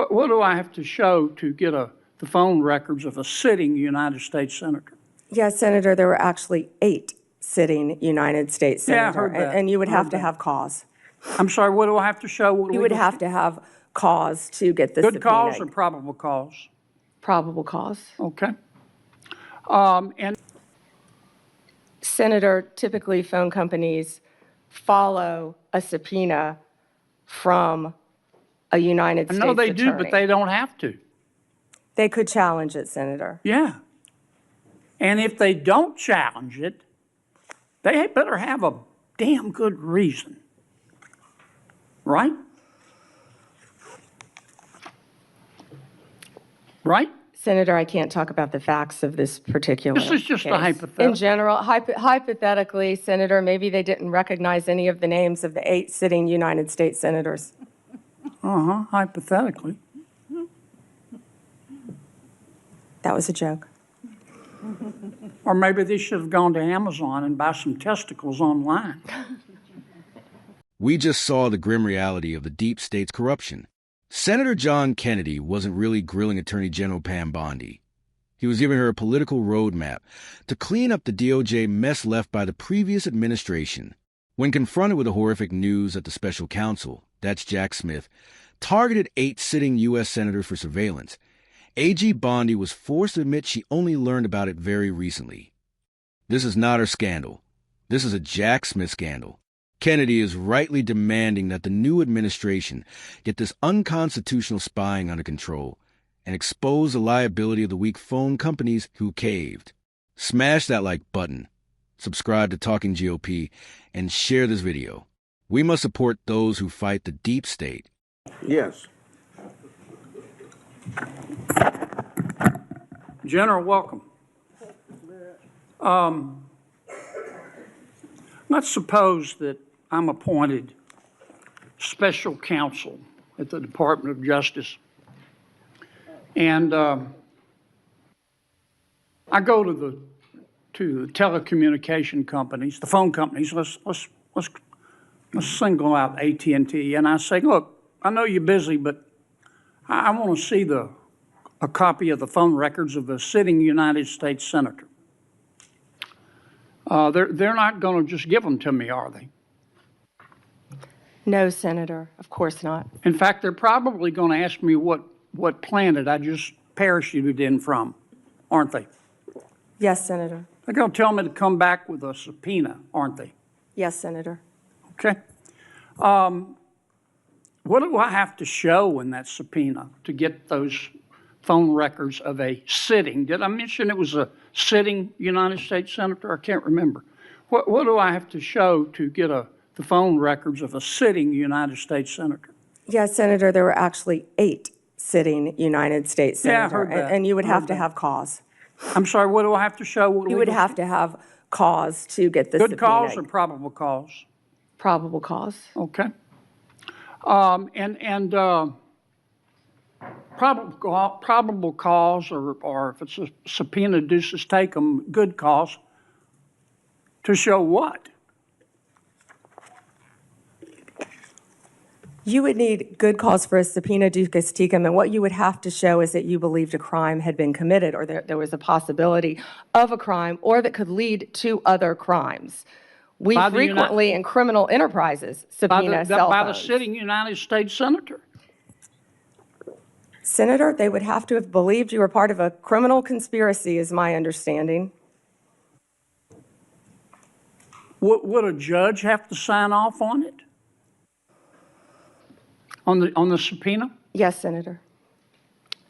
What do I have to show to get the phone records of a sitting United States senator? Yes, Senator, there were actually 8 sitting United States senators. Yeah, I heard that. And you would have to have cause. I'm sorry, what do I have to show? You would have to have cause to get the subpoena. Good cause or probable cause? Probable cause. Okay. And Senator, typically phone companies follow a subpoena from a United States attorney. I know they do, but they don't have to. They could challenge it, Senator. Yeah. And if they don't challenge it, they better have a damn good reason. Right? Right? Senator, I can't talk about the facts of this particular This is just case. a hypothetical. In general, hypothetically, Senator, maybe they didn't recognize any of the names of the 8 sitting United States senators. Hypothetically. That was a joke. Or maybe they should have gone to Amazon and buy some testicles online. We just saw the grim reality of the deep state's corruption. Senator John Kennedy wasn't really grilling Attorney General Pam Bondi. He was giving her a political roadmap to clean up the DOJ mess left by the previous administration. When confronted with the horrific news that the Special Counsel, that's Jack Smith, targeted 8 sitting U.S. senators for surveillance, AG Bondi was forced to admit she only learned about it very recently. This is not her scandal. This is a Jack Smith scandal. Kennedy is rightly demanding that the new administration get this unconstitutional spying under control and expose the liability of the weak phone companies who caved. Smash that like button, subscribe to Talking GOP, and share this video. We must support those who fight the deep state. Yes. General, welcome. Let's suppose that I'm appointed special counsel at the Department of Justice, and I go to the telecommunication companies, the phone companies. Let's single out AT&T, and I say, look, I know you're busy, but I want to see a copy of the phone records of a sitting United States senator. They're not going to just give them to me, are they? No, Senator, of course not. In fact, they're probably going to ask me what planet I just parachuted in from, aren't they? Yes, Senator. They're going to tell me to come back with a subpoena, aren't they? Yes, Senator. Okay. What do I have to show in that subpoena to get those phone records of a sitting? Did I mention it was a sitting United States senator? I can't remember. What do I have to show to get the phone records of a sitting United States senator? Yes, Senator, there were actually 8 sitting United States senators. Yeah, I heard that. And you would have to have cause. I'm sorry, what do I have to show? You would have to have cause to get the subpoena. Good cause or probable cause? Probable cause. Okay. Probable cause, or if it's a subpoena, deuces take them, good cause, to show what? You would need good cause for a subpoena ducis tecum, and what you would have to show is that you believed a crime had been committed, or there was a possibility of a crime, or that could lead to other crimes. We frequently, in criminal enterprises, subpoena cell phones. By the sitting United States senator? Senator, they would have to have believed you were part of a criminal conspiracy, is my understanding. Would a judge have to sign off on it? On the subpoena? Yes, Senator.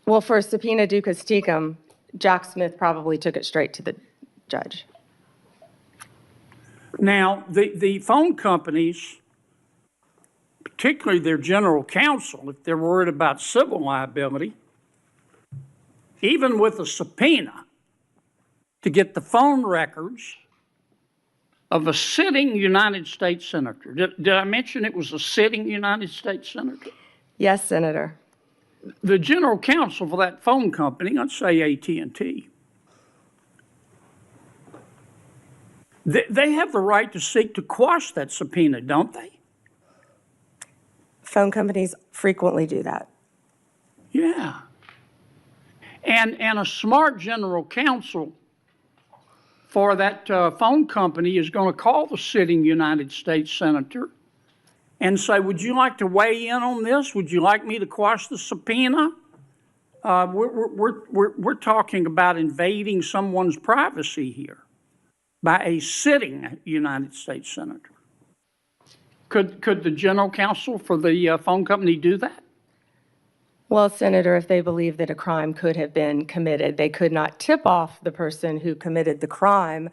Well, for a subpoena ducis tecum, Jack Smith probably took it straight to the judge. Now, the phone companies, particularly their general counsel, if they're worried about civil liability, even with a subpoena to get the phone records of a sitting United States senator. Did I mention it was a sitting United States senator? Yes, Senator. The general counsel for that phone company, let's say AT&T, they have the right to seek to quash that subpoena, don't they? Phone companies frequently do that. And a smart general counsel for that phone company is going to call the sitting United States senator and say, would you like to weigh in on this? Would you like me to quash the subpoena? We're talking about invading someone's privacy here by a sitting United States senator. Could the general counsel for the phone company do that? Well, Senator, if they believe that a crime could have been committed, they could not tip off the person who committed the crime.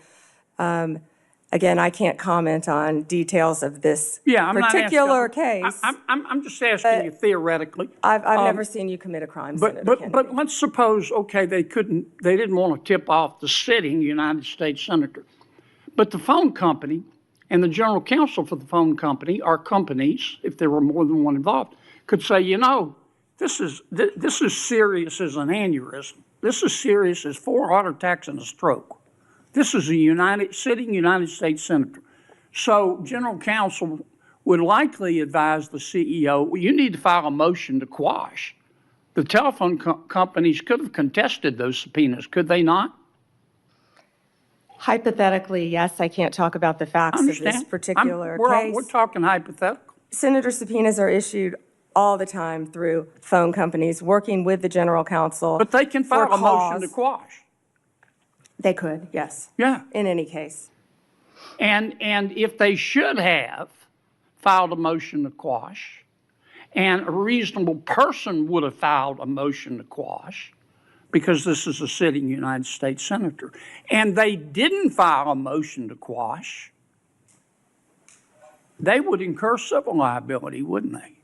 Again, I can't comment on details of this particular case. I'm just asking you theoretically. I've never seen you commit a crime, Senator Kennedy. But let's suppose, okay, they didn't want to tip off the sitting United States senator. But the phone company and the general counsel for the phone company, or companies, if there were more than one involved, could say, you know, this is serious as an aneurysm. This is serious as 4 heart attacks and a stroke. This is a sitting United States senator. So general counsel would likely advise the CEO, well, you need to file a motion to quash. The telephone companies could have contested those subpoenas, could they not? Hypothetically, yes. I can't talk about the facts of this particular case. We're talking hypothetical. Senator, subpoenas are issued all the time through phone companies working with the general counsel. But they can file a motion to quash. They could, yes. Yeah. In any case. And if they should have filed a motion to quash, and a reasonable person would have filed a motion to quash, because this is a sitting United States senator, and they didn't file a motion to quash, they would incur civil liability, wouldn't they?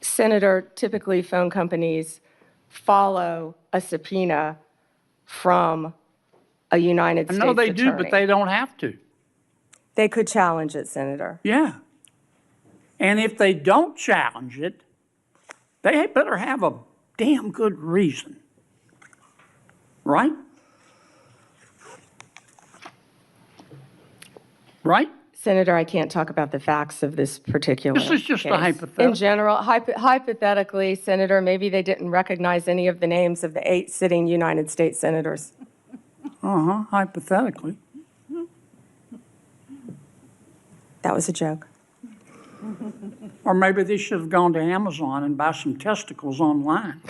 Senator, typically phone companies follow a subpoena from a United States attorney. I know they do, but they don't have to. They could challenge it, Senator. Yeah. And if they don't challenge it, they better have a damn good reason. Right? Right? Senator, I can't talk about the facts of this particular This is just case. a hypothetical. In general, hypothetically, Senator, maybe they didn't recognize any of the names of the 8 sitting United States senators. Hypothetically. That was a joke. Or maybe they should have gone to Amazon and buy some testicles online.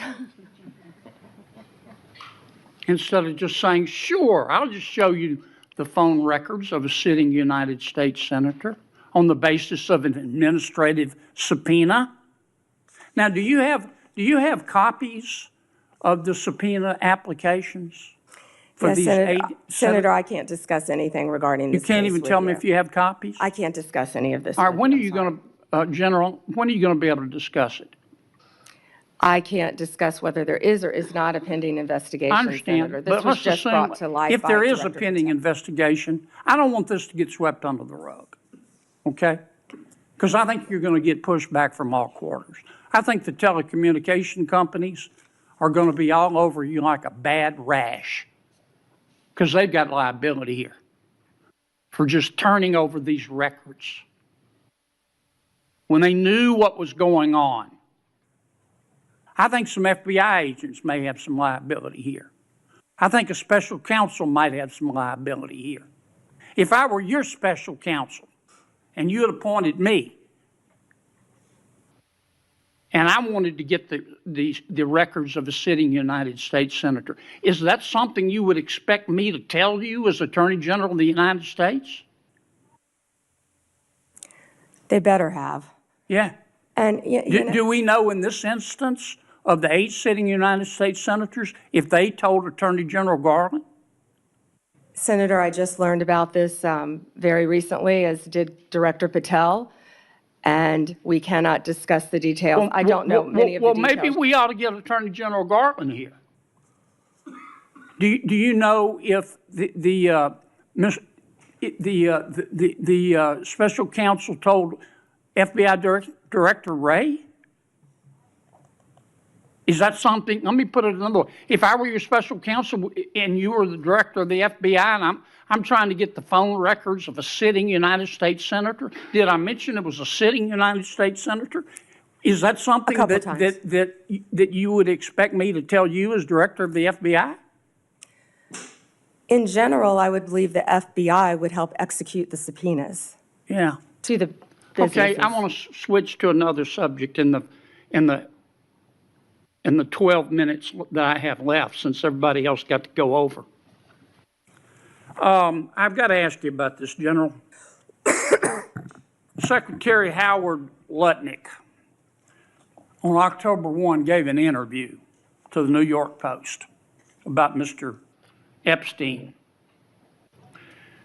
Instead of just saying, sure, I'll just show you the phone records of a sitting United States senator on the basis of an administrative subpoena. Now, do you have copies of the subpoena applications for Yes, these Senator, 8? Senator, I can't discuss anything regarding this You can't case even with tell me you. if you have copies? I can't discuss any of this. All right, with when are I'm you sorry. going to, General, when are you going to be able to discuss it? I can't discuss whether there is or is not a pending investigation, I understand, Senator. This but was let's just assume brought to light if by there is a Director pending Patel. investigation, I don't want this to get swept under the rug, okay? Because I think you're going to get pushback from all quarters. I think the telecommunication companies are going to be all over you like a bad rash because they've got liability here for just turning over these records when they knew what was going on. I think some FBI agents may have some liability here. I think a special counsel might have some liability here. If I were your special counsel and you had appointed me and I wanted to get the records of a sitting United States senator, is that something you would expect me to tell you as Attorney General of the United States? They better have. Yeah. And Do we know in this instance of the 8 sitting United States senators if they told Attorney General Garland? Senator, I just learned about this very recently, as did Director Patel, and we cannot discuss the details. I don't know many of the details. Well, maybe we ought to get Attorney General Garland here. Do you know if the special counsel told FBI Director Wray? Is that something? Let me put it another way. If I were your special counsel and you were the director of the FBI and I'm trying to get the phone records of a sitting United States senator, did I mention it was a sitting United States senator? Is that something couple that, times. that you would expect me to tell you as director of the FBI? In general, I would believe the FBI would help execute the subpoenas Yeah. to the businesses. Okay, I want to switch to another subject in the 12 minutes that I have left, since everybody else got to go over. I've got to ask you about this, General. Secretary Howard Lutnick on October 1 gave an interview to the New York Post about Mr. Epstein.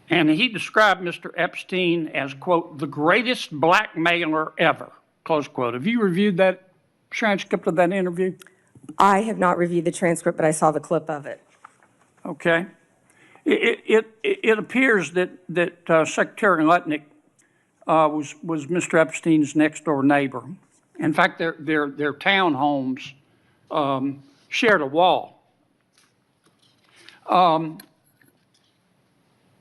And he described Mr. Epstein as, quote, the greatest blackmailer ever, close quote. Have you reviewed that transcript of that interview? I have not reviewed the transcript, but I saw the clip of it. Okay. It appears that Secretary Lutnick was Mr. Epstein's next door neighbor. In fact, their townhomes shared a wall. And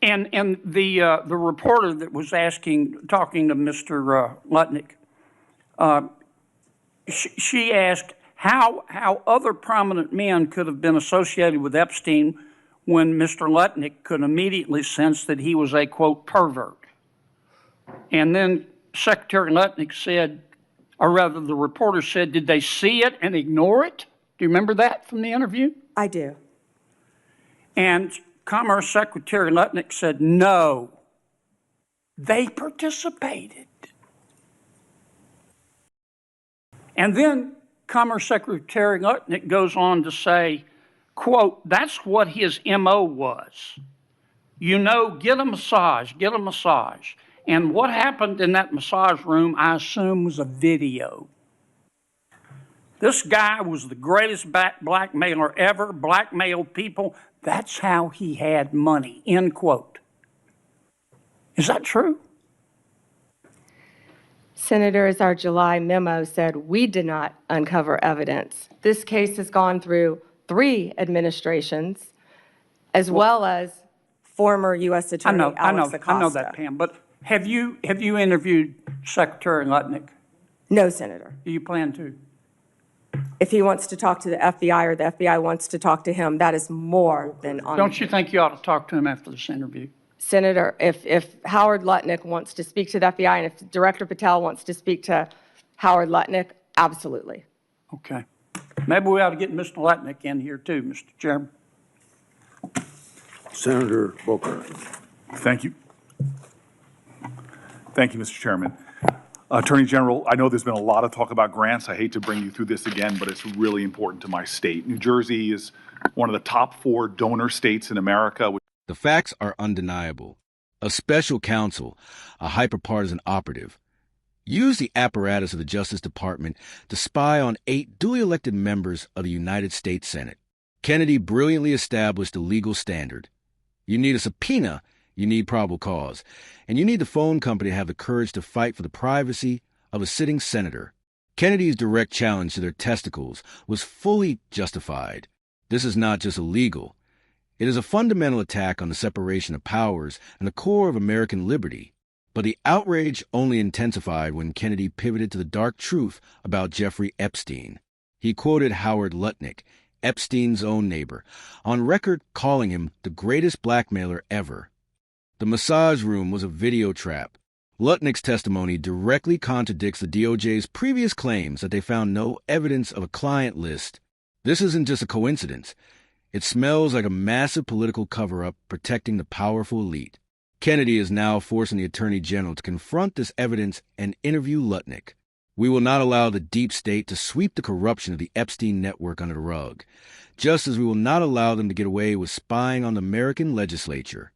the reporter that was talking to Mr. Lutnick, she asked how other prominent men could have been associated with Epstein when Mr. Lutnick could immediately sense that he was a, quote, pervert. And then Secretary Lutnick said, or rather the reporter said, did they see it and ignore it? Do you remember that from the interview? I do. And Commerce Secretary Lutnick said, no, they participated. And then Commerce Secretary Lutnick goes on to say, quote, that's what his MO was. You know, get a massage. And what happened in that massage room, I assume, was a video. This guy was the greatest blackmailer ever, blackmailed people. That's how he had money, end quote. Is that true? Senator, as our July memo said, we did not uncover evidence. This case has gone through 3 administrations, as well as former U.S. Attorney Alex Acosta. I know that, Pam. But have you interviewed Secretary Lutnick? No, Senator. Do you plan to? If he wants to talk to the FBI or the FBI wants to talk to him, that is more than on. Don't you think you ought to talk to him after this interview? Senator, if Howard Lutnick wants to speak to the FBI and if Director Patel wants to speak to Howard Lutnick, absolutely. Okay. Maybe we ought to get Mr. Lutnick in here too, Mr. Chairman. Senator Booker. Thank you. Thank you, Mr. Chairman. Attorney General, I know there's been a lot of talk about grants. I hate to bring you through this again, but it's really important to my state. New Jersey is one of the top 4 donor states in America. The facts are undeniable. A special counsel, a hyperpartisan operative, used the apparatus of the Justice Department to spy on 8 duly elected members of the United States Senate. Kennedy brilliantly established a legal standard. You need a subpoena, you need probable cause, and you need the phone company to have the courage to fight for the privacy of a sitting senator. Kennedy's direct challenge to their testicles was fully justified. This is not just illegal. It is a fundamental attack on the separation of powers and the core of American liberty. But the outrage only intensified when Kennedy pivoted to the dark truth about Jeffrey Epstein. He quoted Howard Lutnick, Epstein's own neighbor, on record calling him the greatest blackmailer ever. The massage room was a video trap. Lutnick's testimony directly contradicts the DOJ's previous claims that they found no evidence of a client list. This isn't just a coincidence. It smells like a massive political cover-up protecting the powerful elite. Kennedy is now forcing the Attorney General to confront this evidence and interview Lutnick. We will not allow the deep state to sweep the corruption of the Epstein network under the rug, just as we will not allow them to get away with spying on the American legislature.